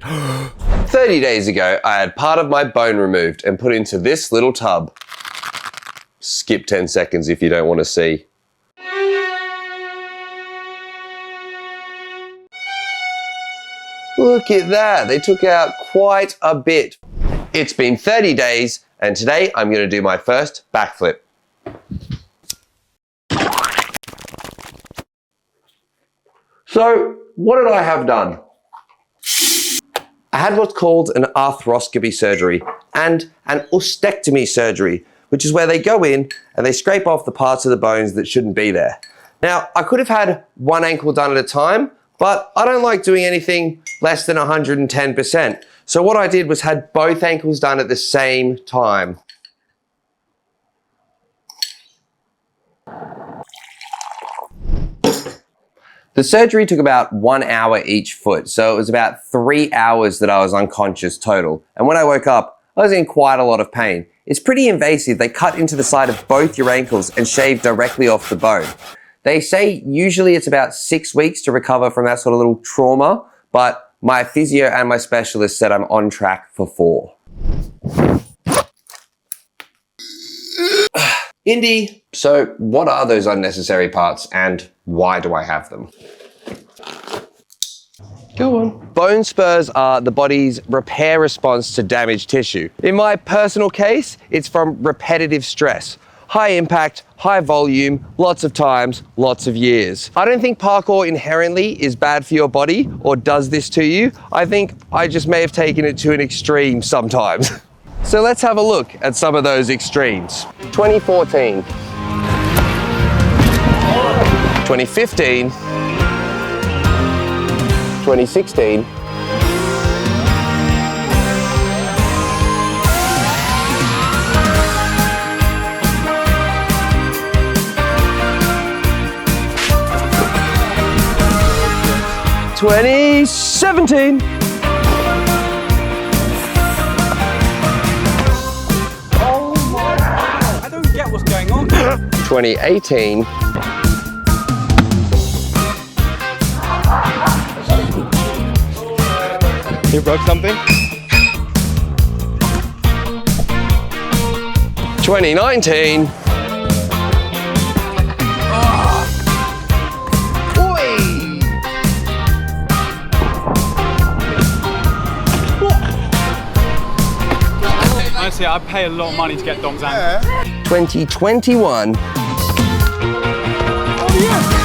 30 days ago, I had part of my bone removed and put into this little tub. Skip 10 seconds if you don't want to see. Look at that, they took out quite a bit. It's been 30 days and today I'm going to do my first backflip. So, what did I have done? I had what's called an arthroscopy surgery and an ostectomy surgery, which is where they go in and they scrape off the parts of the bones that shouldn't be there. Now, I could have had one ankle done at a time, but I don't like doing anything less than 110%. So what I did was had both ankles done at the same time. The surgery took about 1 hour each foot, so it was about 3 hours that I was unconscious total. And when I woke up, I was in quite a lot of pain. It's pretty invasive. They cut into the side of both your ankles and shave directly off the bone. They say usually it's about 6 weeks to recover from that sort of little trauma, but my physio and my specialist said I'm on track for 4. Indy, so what are those unnecessary parts and why do I have them? Go on. Bone spurs are the body's repair response to damaged tissue. In my personal case, it's from repetitive stress. High impact, high volume, lots of times, lots of years. I don't think parkour inherently is bad for your body or does this to you. I think I just may have taken it to an extreme sometimes. So let's have a look at some of those extremes. 2014. 2015. 2016. 2017. Oh my God. I don't get what's going on. 2018. You broke something? 2019. Honestly, I pay a lot of money to get Dom's ankle. 2021. Oh yeah.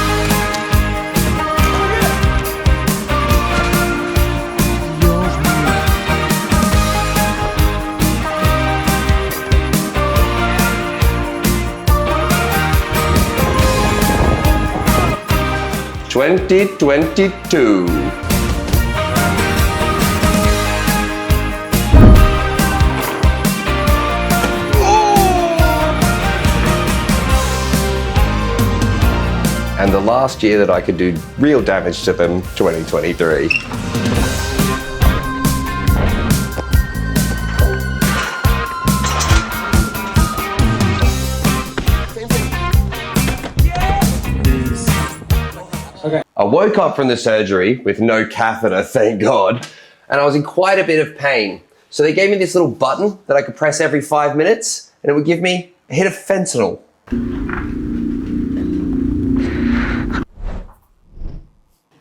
2022. And the last year that I could do real damage to them, 2023. Okay. I woke up from the surgery with no catheter, thank God, and I was in quite a bit of pain. So they gave me this little button that I could press every 5 minutes, and it would give me a hit of fentanyl.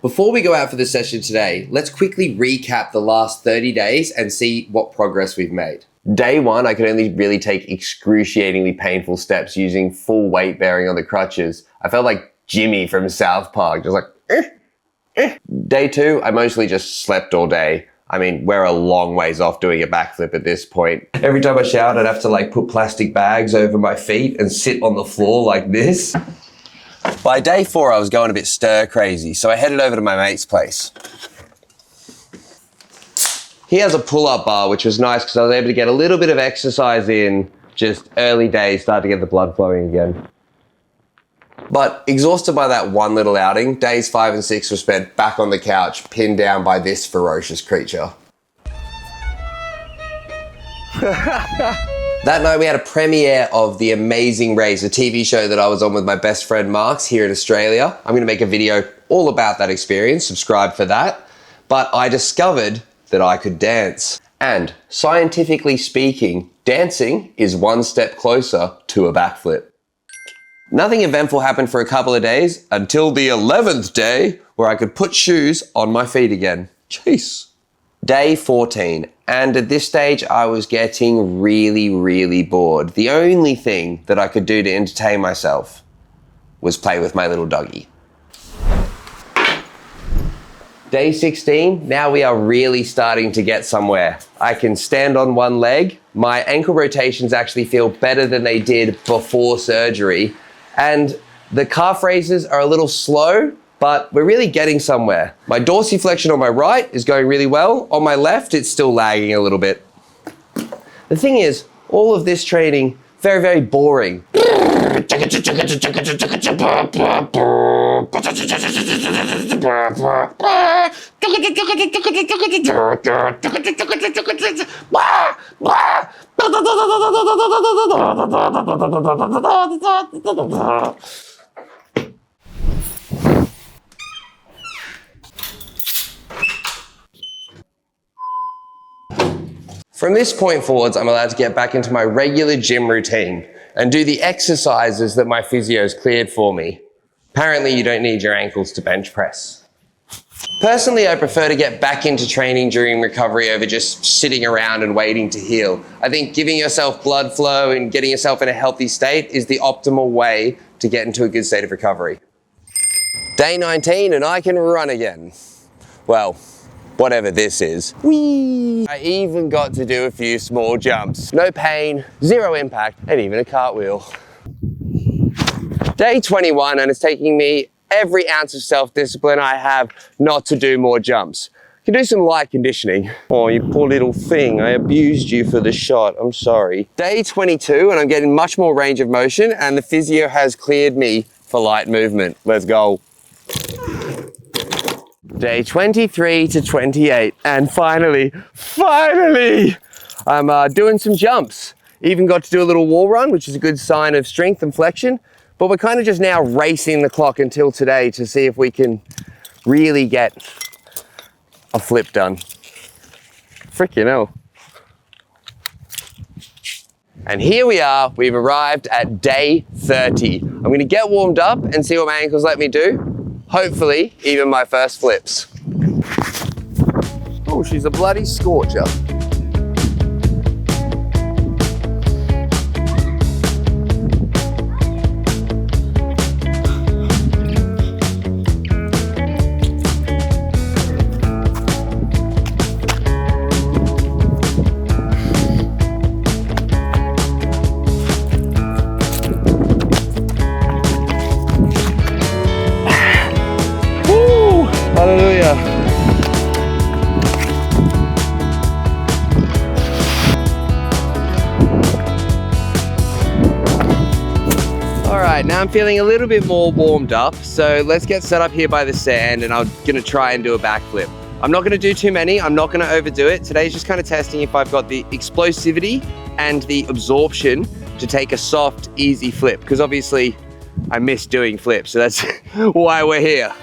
Before we go out for the session today, let's quickly recap the last 30 days and see what progress we've made. Day 1, I could only really take excruciatingly painful steps using full weight bearing on the crutches. I felt like Jimmy from South Park, just like, Day 2, I mostly just slept all day. I mean, we're a long ways off doing a backflip at this point. Every time I showered, I'd have to like put plastic bags over my feet and sit on the floor like this. By day 4, I was going a bit stir crazy, so I headed over to my mate's place. He has a pull-up bar, which was nice because I was able to get a little bit of exercise in just early days, start to get the blood flowing again. But exhausted by that one little outing, days 5 and 6 were spent back on the couch, pinned down by this ferocious creature. That night we had a premiere of The Amazing Race, a TV show that I was on with my best friend Marks here in Australia. I'm gonna make a video all about that experience, subscribe for that. But I discovered that I could dance. And scientifically speaking, dancing is one step closer to a backflip. Nothing eventful happened for a couple of days until the 11th day where I could put shoes on my feet again. Jeez. Day 14, and at this stage I was getting really bored. The only thing that I could do to entertain myself was play with my little doggy. Day 16, now we are really starting to get somewhere. I can stand on one leg, my ankle rotations actually feel better than they did before surgery, and the calf raises are a little slow, but we're really getting somewhere. My dorsiflexion on my right is going really well. On my left, it's still lagging a little bit. The thing is, all of this training, very boring. From this point forwards, I'm allowed to get back into my regular gym routine and do the exercises that my physio's cleared for me. Apparently, you don't need your ankles to bench press. Personally, I prefer to get back into training during recovery over just sitting around and waiting to heal. I think giving yourself blood flow and getting yourself in a healthy state is the optimal way to get into a good state of recovery. Day 19 and I can run again. Well, whatever this is. Whee! I even got to do a few small jumps. No pain, zero impact, and even a cartwheel. Day 21, and it's taking me every ounce of self-discipline I have not to do more jumps. I can do some light conditioning. Oh, you poor little thing, I abused you for the shot, I'm sorry. Day 22, and I'm getting much more range of motion, and the physio has cleared me for light movement. Let's go. Day 23 to 28, and finally, I'm doing some jumps. Even got to do a little wall run, which is a good sign of strength and flexion, but we're kind of just now racing the clock until today to see if we can really get a flip done. Frickin' hell. And here we are, we've arrived at day 30. I'm gonna get warmed up and see what my ankles let me do. Hopefully, even my first flips. Oh, she's a bloody scorcher. Hallelujah. All right, now I'm feeling a little bit more warmed up, so let's get set up here by the sand and I'm gonna try and do a backflip. I'm not gonna do too many, I'm not gonna overdo it. Today's just kind of testing if I've got the explosivity and the absorption to take a soft, easy flip, because obviously I miss doing flips, so that's why we're here.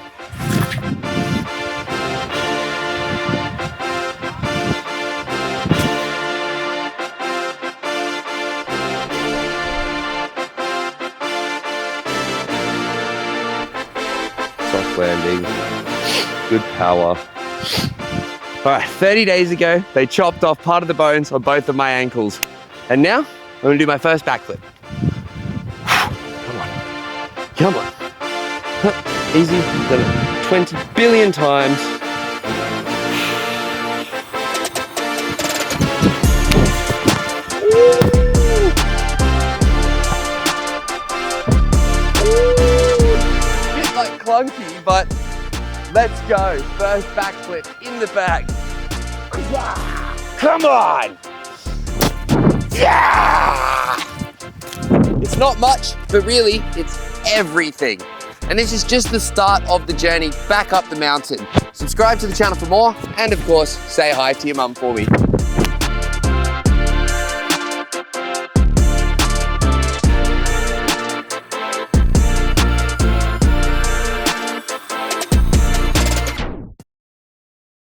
Landing, good power. All right, 30 days ago, they chopped off part of the bones on both of my ankles. And now, I'm gonna do my first backflip. Come on. Easy, done it 20 billion times. Clunky, but let's go. First backflip in the bag. Come on! Yeah! It's not much, but really, it's everything. And this is just the start of the journey back up the mountain. Subscribe to the channel for more, and of course, say hi to your mum for me.